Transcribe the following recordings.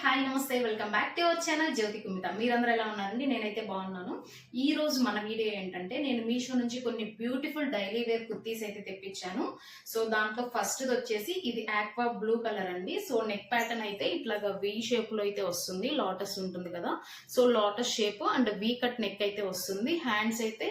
Hi నమస్తే welcome back to our channel Jyothi Kumitha. మీరందరూ ఎలా ఉన్నారండి? నేనైతే బాగున్నాను. ఈ రోజు మన వీడియో ఏంటంటే నేను మీషో నుంచి కొన్ని బ్యూటిఫుల్ డైలీ వేర్ కుర్తీస్ అయితే తెప్పించాను. సో దాంట్లో ఫస్ట్ వచ్చేసి ఇది ఆక్వా బ్లూ కలర్ అండి. సో నెక్ ప్యాటర్న్ అయితే ఇట్లాగా వీ షేప్ లో అయితే వస్తుంది. లోటస్ ఉంటుంది కదా, so lotus shape and we cut neck అయితే వస్తుంది. హ్యాండ్స్ అయితే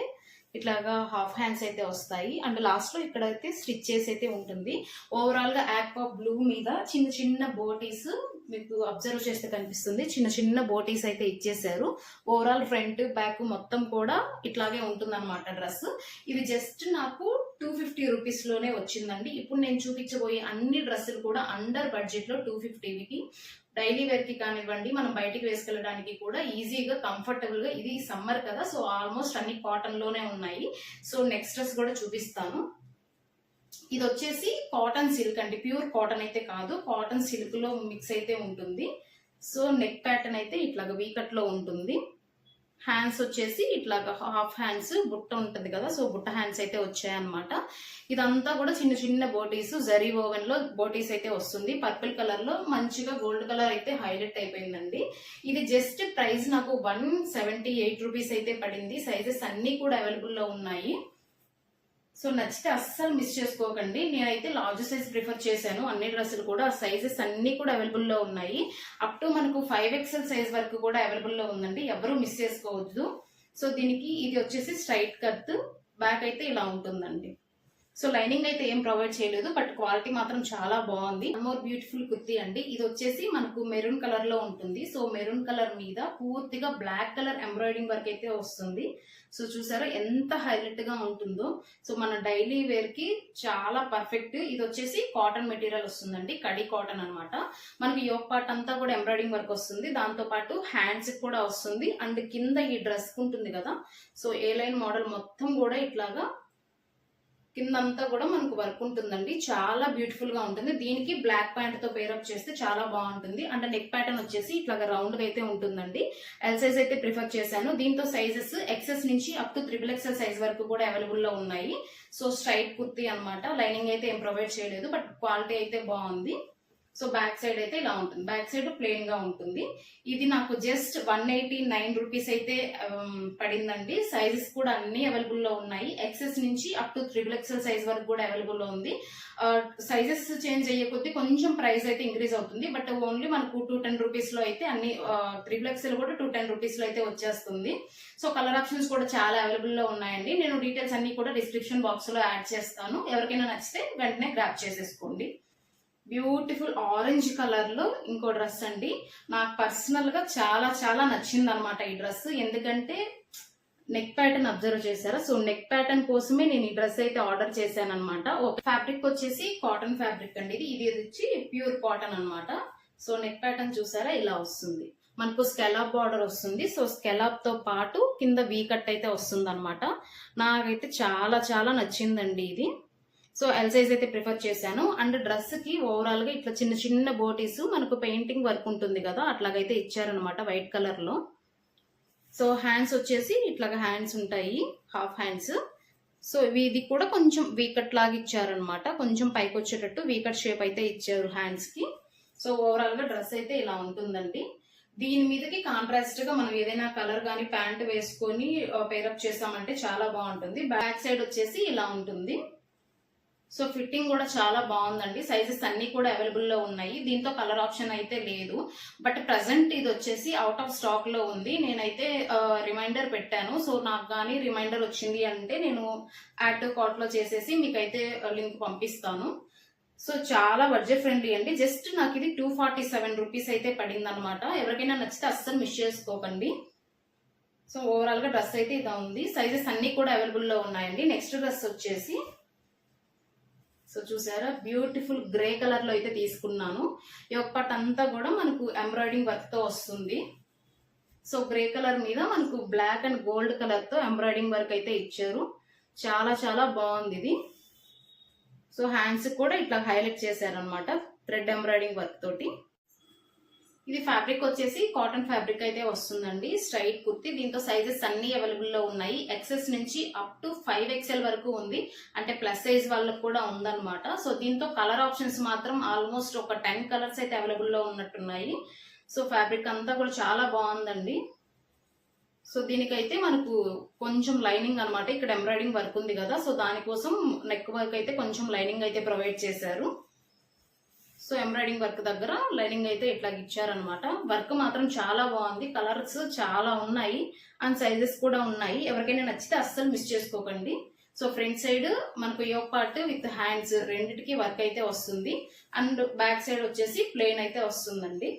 ఇట్లాగా హాఫ్ హ్యాండ్స్ అయితే వస్తాయి అండ్ లాస్ట్ లో ఇక్కడైతే స్టిచ్ చేసి అయితే ఉంటుంది. ఓవరాల్ గా ఆక్వా బ్లూ మీద చిన్న చిన్న బోటీస్ మీకు అబ్జర్వ్ చేస్తే కనిపిస్తుంది. చిన్న చిన్న బోటీస్ అయితే ఇచ్చేసారు. ఓవరాల్ ఫ్రంట్ బ్యాక్ మొత్తం కూడా ఇట్లాగే ఉంటుంది అనమాట డ్రెస్. ఇది జస్ట్ నాకు 250 రూపీస్ లోనే వచ్చిందండి. ఇప్పుడు నేను చూపించబోయే అన్ని డ్రెస్సులు కూడా అండర్ బడ్జెట్ లో 250కి డైలీ వేర్ కి కానివ్వండి, మనం బయటికి వేసుకెళ్ళడానికి కూడా ఈజీగా కంఫర్టబుల్ గా. ఇది సమ్మర్ కదా, సో ఆల్మోస్ట్ అన్ని కాటన్ లోనే ఉన్నాయి. సో నెక్స్ట్ డ్రెస్ కూడా చూపిస్తాను. ఇది వచ్చేసి కాటన్ సిల్క్ అండి, ప్యూర్ కాటన్ అయితే కాదు, కాటన్ సిల్క్ లో మిక్స్ అయితే ఉంటుంది. సో నెక్ ప్యాటర్న్ అయితే ఇట్లాగా వీకట్ లో ఉంటుంది. హ్యాండ్స్ వచ్చేసి ఇట్లాగా హాఫ్ హ్యాండ్స్ బుట్ట ఉంటుంది కదా, సో బుట్ట హ్యాండ్స్ అయితే వచ్చాయన్నమాట. ఇదంతా కూడా చిన్న చిన్న బోటీస్, జరీ ఓవెన్ లో బోటీస్ అయితే వస్తుంది. పర్పుల్ కలర్ లో మంచిగా గోల్డ్ కలర్ అయితే హైలైట్ అయిపోయిందండి. ఇది జస్ట్ ప్రైస్ నాకు 178 రూపీస్ అయితే పడింది. సైజెస్ అన్ని కూడా అవైలబుల్ లో ఉన్నాయి. సో నచ్చితే అస్సలు మిస్ చేసుకోకండి. నేనైతే లార్జ్ సైజ్ ప్రిఫర్ చేశాను. అన్ని డ్రెస్సులు కూడా సైజెస్ అన్ని కూడా అవైలబుల్ లో ఉన్నాయి. అప్ టు మనకు 5XL సైజ్ వరకు కూడా అవైలబుల్ లో ఉందండి. ఎవరు మిస్ చేసుకోవద్దు. సో దీనికి ఇది వచ్చేసి స్ట్రైట్ కట్, బ్యాక్ అయితే ఇలా ఉంటుందండి. సో లైనింగ్ అయితే ఏం ప్రొవైడ్ చేయలేదు, బట్ క్వాలిటీ మాత్రం చాలా బాగుంది. మోర్ బ్యూటిఫుల్ కుర్తీ అండి. ఇది వచ్చేసి మనకు మెరూన్ కలర్ లో ఉంటుంది. సో మెరూన్ కలర్ మీద పూర్తిగా బ్లాక్ కలర్ ఎంబ్రాయిడింగ్ వర్క్ అయితే వస్తుంది. సో చూసారా ఎంత హైలైట్ గా ఉంటుందో. సో మన డైలీ వేర్ కి చాలా పర్ఫెక్ట్. ఇది వచ్చేసి కాటన్ మెటీరియల్ వస్తుందండి, కడి కాటన్ అనమాట. మనకి యోక్ పార్ట్ అంతా కూడా ఎంబ్రాయిడింగ్ వర్క్ వస్తుంది. దాంతో పాటు హ్యాండ్స్ కూడా వస్తుంది అండ్ కింద ఈ డ్రెస్ ఉంటుంది కదా, సో ఏ లైన్ మోడల్ మొత్తం కూడా ఇట్లాగా కిందంతా కూడా మనకు వర్క్ ఉంటుందండి. చాలా బ్యూటిఫుల్ గా ఉంటుంది. దీనికి బ్లాక్ ప్యాంట్ తో పేరప్ చేస్తే చాలా బాగుంటుంది. అంటే నెక్ ప్యాటర్న్ వచ్చేసి ఇట్లాగా రౌండ్ గా అయితే ఉంటుందండి. ఎల్ సైజ్ అయితే ప్రిఫర్ చేశాను. దీంతో సైజెస్ XS నుంచి అప్ టు XXL సైజ్ వరకు కూడా అవైలబుల్ లో ఉన్నాయి. సో స్ట్రైట్ కుర్తీ అనమాట. లైనింగ్ అయితే ఏం ప్రొవైడ్ చేయలేదు, బట్ క్వాలిటీ అయితే బాగుంది. సో బ్యాక్ సైడ్ అయితే ఇలా ఉంటుంది. బ్యాక్ సైడ్ ప్లెయిన్ గా ఉంటుంది. ఇది నాకు జస్ట్ 189 రూపీస్ అయితే పడిందండి. సైజెస్ కూడా అన్ని అవైలబుల్ లో ఉన్నాయి. XS నుంచి అప్ టు XXL సైజ్ వరకు కూడా అవైలబుల్ లో ఉంది. సైజెస్ చేంజ్ అయ్యే కొద్దీ కొంచెం ప్రైస్ అయితే ఇంక్రీజ్ అవుతుంది, బట్ ఓన్లీ మనకు 210 రూపీస్ లో అయితే అన్ని XXL కూడా 210 రూపీస్ లో అయితే వచ్చేస్తుంది. సో కలర్ ఆప్షన్స్ కూడా చాలా అవైలబుల్ లో ఉన్నాయండి. నేను డీటెయిల్స్ అన్ని కూడా డిస్క్రిప్షన్ బాక్స్ లో యాడ్ చేస్తాను. ఎవరికైనా నచ్చితే వెంటనే గ్రాప్ చేసేసుకోండి. బ్యూటిఫుల్ ఆరెంజ్ కలర్ లో ఇంకో డ్రెస్ అండి. నాకు పర్సనల్ గా చాలా చాలా నచ్చింది అనమాట ఈ డ్రెస్. ఎందుకంటే నెక్ ప్యాటర్న్ అబ్జర్వ్ చేశారా? సో నెక్ ప్యాటర్న్ కోసమే నేను ఈ డ్రెస్ అయితే ఆర్డర్ చేశాను అనమాట. ఓకే, ఫ్యాబ్రిక్ వచ్చేసి కాటన్ ఫ్యాబ్రిక్ అండి. ఇది వచ్చి ప్యూర్ కాటన్ అనమాట. సో నెక్ ప్యాటర్న్ చూసారా ఇలా వస్తుంది. మనకు స్కెలాప్ బార్డర్ వస్తుంది. సో స్కెలాప్ తో పాటు కింద వీ కట్ అయితే వస్తుంది అనమాట. నాకైతే చాలా చాలా నచ్చిందండి ఇది. సో ఎల్ సైజ్ అయితే ప్రిఫర్ చేశాను. అండ్ డ్రెస్ కి ఓవరాల్ గా ఇట్లా చిన్న చిన్న బోటీస్ మనకు పెయింటింగ్ వర్క్ ఉంటుంది కదా, అట్లాగైతే ఇచ్చారనమాట వైట్ కలర్ లో. సో హ్యాండ్స్ వచ్చేసి ఇట్లాగా హ్యాండ్స్ ఉంటాయి, హాఫ్ హ్యాండ్స్. సో ఇది కూడా కొంచెం వీకట్ లాగా ఇచ్చారనమాట. కొంచెం పైకి వచ్చేటట్టు వీకట్ షేప్ అయితే ఇచ్చారు హ్యాండ్స్ కి. సో ఓవరాల్ గా డ్రెస్ అయితే ఇలా ఉంటుందండి. దీని మీదకి కాంట్రాస్ట్ గా మనం ఏదైనా కలర్ గానీ ప్యాంట్ వేసుకొని పేరప్ చేసామంటే చాలా బాగుంటుంది. బ్యాక్ సైడ్ వచ్చేసి ఇలా ఉంటుంది. సో ఫిట్టింగ్ కూడా చాలా బాగుందండి. సైజెస్ అన్ని కూడా అవైలబుల్ లో ఉన్నాయి. దీంతో కలర్ ఆప్షన్ అయితే లేదు, బట్ ప్రజెంట్ ఇది వచ్చేసి అవుట్ ఆఫ్ స్టాక్ లో ఉంది. నేనైతే రిమైండర్ పెట్టాను. సో నాకు కానీ రిమైండర్ వచ్చింది అంటే నేను యాడ్ టు కార్ట్ లో చేసేసి మీకైతే లింక్ పంపిస్తాను. సో చాలా బడ్జెట్ ఫ్రెండ్లీ అండి. జస్ట్ నాకు ఇది 247 రూపీస్ అయితే పడింది అనమాట. ఎవరికైనా నచ్చితే అస్సలు మిస్ చేసుకోకండి. సో ఓవరాల్ గా డ్రెస్ అయితే ఇలా ఉంది. సైజెస్ అన్ని కూడా అవైలబుల్ లో ఉన్నాయండి. నెక్స్ట్ డ్రెస్ వచ్చేసి సో చూసారా బ్యూటిఫుల్ గ్రే కలర్ లో అయితే తీసుకున్నాను. ఈ ఒక్కటి అంతా కూడా మనకు ఎంబ్రాయిడింగ్ వర్క్ తో వస్తుంది. సో గ్రే కలర్ మీద మనకు బ్లాక్ అండ్ గోల్డ్ కలర్ తో ఎంబ్రాయిడింగ్ వర్క్ అయితే ఇచ్చారు. చాలా చాలా బాగుంది ఇది. సో హ్యాండ్స్ కూడా ఇట్లా హైలైట్ చేశారనమాట థ్రెడ్ ఎంబ్రాయిడింగ్ వర్క్ తోటి. ఇది ఫ్యాబ్రిక్ వచ్చేసి కాటన్ ఫ్యాబ్రిక్ అయితే వస్తుందండి. స్ట్రైట్ కుర్తి. దీంతో సైజెస్ అన్ని అవైలబుల్ లో ఉన్నాయి. XS నుంచి అప్ టు 5XL వరకు ఉంది. అంటే ప్లస్ సైజ్ వాళ్ళకు కూడా ఉందన్నమాట. సో దీంతో కలర్ ఆప్షన్స్ మాత్రం ఆల్మోస్ట్ ఒక 10 కలర్స్ అయితే అవైలబుల్ లో ఉన్నట్టున్నాయి. సో ఫ్యాబ్రిక్ అంతా కూడా చాలా బాగుందండి. సో దీనికైతే మనకు కొంచెం లైనింగ్ అన్నమాట, ఇక్కడ ఎంబ్రాయిడింగ్ వర్క్ ఉంది కదా, సో దానికోసం నెక్ వర్క్ అయితే కొంచెం లైనింగ్ అయితే ప్రొవైడ్ చేశారు. సో ఎంబ్రాయిడింగ్ వర్క్ దగ్గర లైనింగ్ అయితే ఇట్లా ఇచ్చారనమాట. వర్క్ మాత్రం చాలా బాగుంది, కలర్స్ చాలా ఉన్నాయి అండ్ సైజెస్ కూడా ఉన్నాయి. ఎవరికైనా నచ్చితే అస్సలు మిస్ చేసుకోకండి. సో ఫ్రంట్ సైడ్ మనకు యోక్ పార్ట్ విత్ హ్యాండ్స్ రెండిటికి వర్క్ అయితే వస్తుంది అండ్ బ్యాక్ సైడ్ వచ్చేసి ప్లెయిన్ అయితే వస్తుందండి.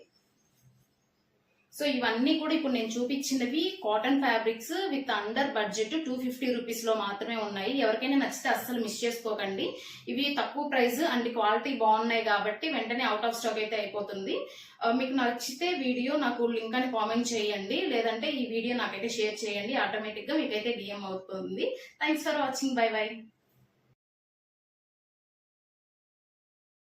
సో ఇవన్నీ కూడా ఇప్పుడు నేను చూపించినవి cotton fabrics with under budget 250 rupees లో మాత్రమే ఉన్నాయి. ఎవరికైనా నచ్చితే అస్సలు మిస్ చేసుకోకండి. ఇవి తక్కువ ప్రైస్ అండ్ క్వాలిటీ బాగున్నాయి కాబట్టి వెంటనే అవుట్ ఆఫ్ స్టాక్ అయితే అయిపోతుంది. మీకు నచ్చితే వీడియో నాకు లింక్ అని కామెంట్ చేయండి, లేదంటే ఈ వీడియో నాకైతే షేర్ చేయండి, ఆటోమేటిక్ గా మీకైతే డిఎం అవుతుంది. Thanks for watching. By by.